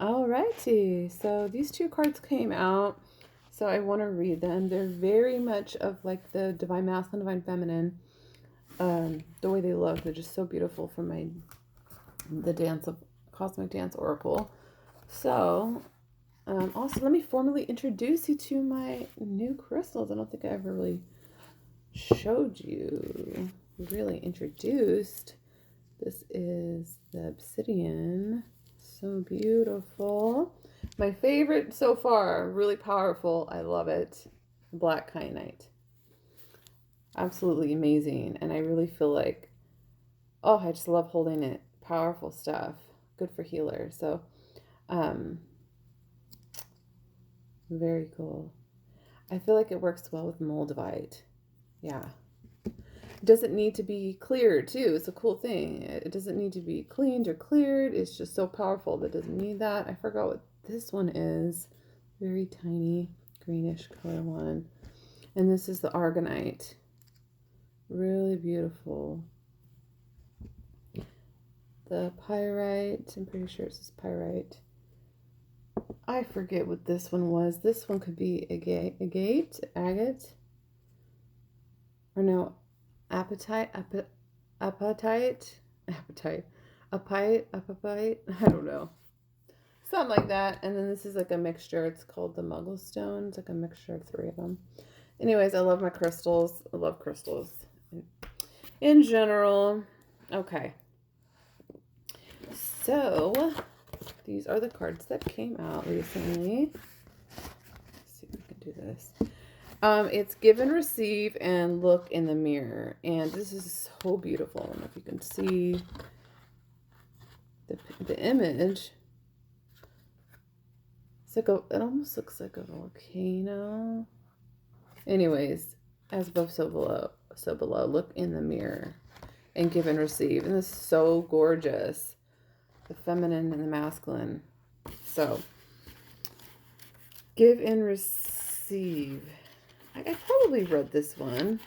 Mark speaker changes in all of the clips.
Speaker 1: Alrighty, so these two cards came out, so I want to read them. They're very much of like the Divine Masculine, Divine Feminine. The way they look, they're just so beautiful from the Dance of Cosmic Dance Oracle. So, also let me formally introduce you to my new crystals. I don't think I ever really showed you, really introduced. This is the obsidian. So beautiful. My favorite so far, really powerful. I love it. Black kyanite. Absolutely amazing. And I really feel like, oh, I just love holding it. Powerful stuff. Good for healers. So, um, very cool. I feel like it works well with moldavite. Yeah. It doesn't need to be cleared, too. It's a cool thing. It doesn't need to be cleaned or cleared. It's just so powerful that it doesn't need that. I forgot what this one is. Very tiny greenish color one. And this is the aragonite. Really beautiful. The pyrite. I'm pretty sure it's pyrite. I forget what this one was. This one could be agate, or no, apatite, apatite, apatite. I don't know, something like that. And then this is like a mixture. It's called the Muggle Stone. It's like a mixture of three of them. Anyways, I love my crystals. I love crystals in general. Okay, so these are the cards that came out recently. Let's see if we can do this. It's give and receive and look in the mirror. And this is so beautiful. I don't know if you can see the image. It's like it almost looks like a volcano. Anyways, as above, so below. So below. Look in the mirror and give and receive. And this is so gorgeous. The feminine and the masculine. So, give and receive. I probably read this one.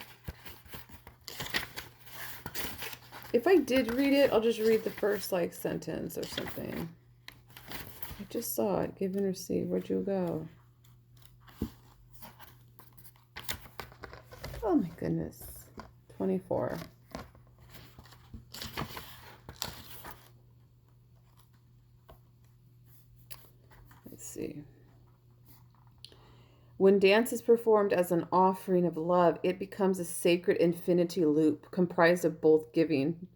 Speaker 1: If I did read it, I'll just read the first like sentence or something. I just saw it. Give and receive. Where'd you go? Oh my goodness. 24. Let's see. When dance is performed as an offering of love, it becomes a sacred infinity loop comprised of both giving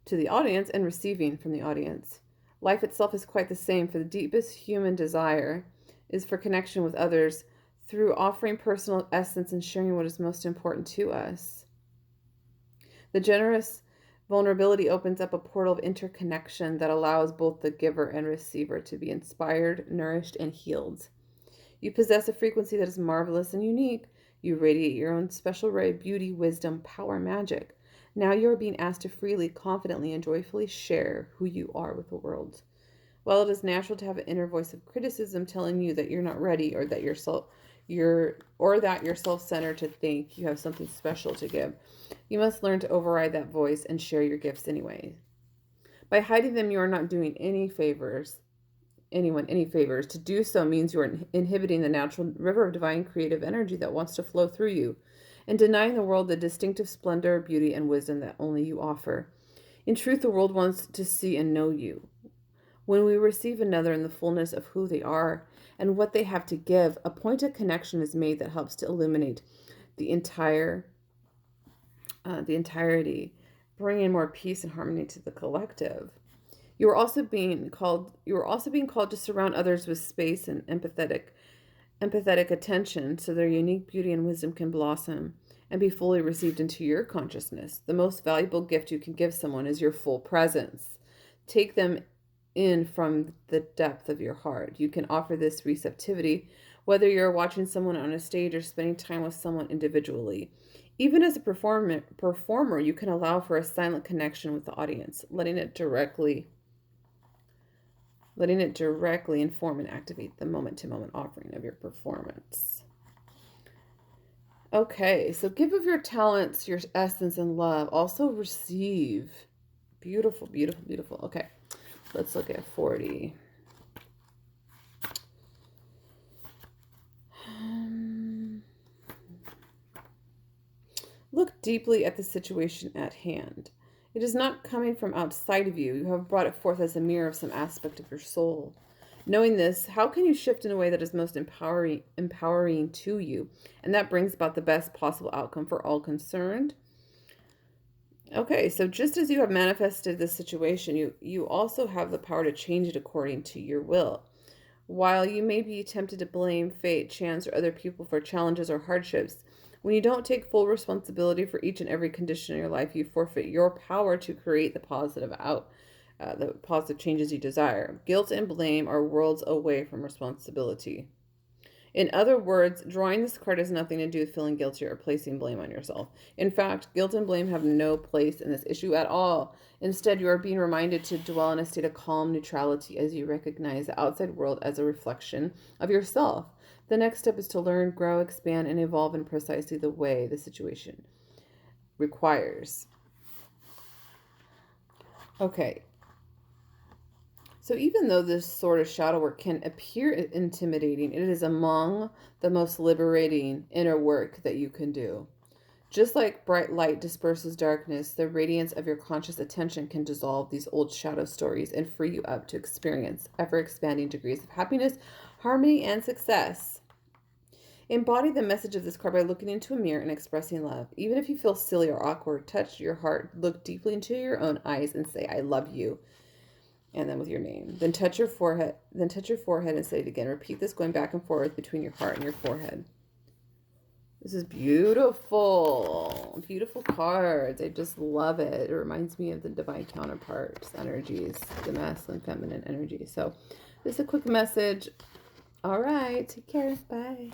Speaker 1: to the audience and receiving from the audience. Life itself is quite the same, for the deepest human desire is for connection with others through offering personal essence and sharing what is most important to us. The generous vulnerability opens up a portal of interconnection that allows both the giver and receiver to be inspired, nourished, and healed. You possess a frequency that is marvelous and unique. You radiate your own special ray of beauty, wisdom, power, magic. Now you are being asked to freely, confidently, and joyfully share who you are with the world. While it is natural to have an inner voice of criticism telling you that you're not ready or that you're self-centered to think you have something special to give, you must learn to override that voice and share your gifts anyway. By hiding them, you are not doing anyone any favors. To do so means you are inhibiting the natural river of divine creative energy that wants to flow through you, and denying the world the distinctive splendor, beauty, and wisdom that only you offer. In truth, the world wants to see and know you. When we receive another in the fullness of who they are and what they have to give, a point of connection is made that helps to illuminate the entirety, bringing more peace and harmony to the collective. You are also being called to surround others with space and empathetic attention so their unique beauty and wisdom can blossom and be fully received into your consciousness. The most valuable gift you can give someone is your full presence. Take them in from the depth of your heart. You can offer this receptivity whether you're watching someone on a stage or spending time with someone individually. Even as a performer, you can allow for a silent connection with the audience, letting it directly inform and activate the moment-to-moment offering of your performance. Okay, so give of your talents, your essence, and love. Also receive. Beautiful, beautiful, beautiful. Okay, let's look at 40. deeply at the situation at hand. It is not coming from outside of you. You have brought it forth as a mirror of some aspect of your soul. Knowing this, how can you shift in a way that is most empowering to you? And that brings about the best possible outcome for all concerned. Okay, so just as you have manifested this situation, you also have the power to change it according to your will. While you may be tempted to blame fate, chance, or other people for challenges or hardships, when you don't take full responsibility for each and every condition in your life, you forfeit your power to create the positive changes you desire. Guilt and blame are worlds away from responsibility. In other words, drawing this card has nothing to do with feeling guilty or placing blame on yourself. In fact, guilt and blame have no place in this issue at all. Instead, you are being reminded to dwell in a state of calm neutrality as you recognize the outside world as a reflection of yourself. The next step is to learn, grow, expand, and evolve in precisely the way the situation requires. Okay, so even though this sort of shadow work can appear intimidating, it is among the most liberating inner work that you can do. Just like bright light disperses darkness, the radiance of your conscious attention can dissolve these old shadow stories and free you up to experience ever expanding degrees of happiness, harmony, and success. Embody the message of this card by looking into a mirror and expressing love. Even if you feel silly or awkward, touch your heart, look deeply into your own eyes and say, I love you. And then with your name. Then touch your forehead. Then touch your forehead and say it again. Repeat this going back and forth between your heart and your forehead. This is beautiful. Beautiful cards. I just love it. It reminds me of the divine counterparts energies, the masculine, feminine energy. So this is a quick message. All right. Take care. Bye.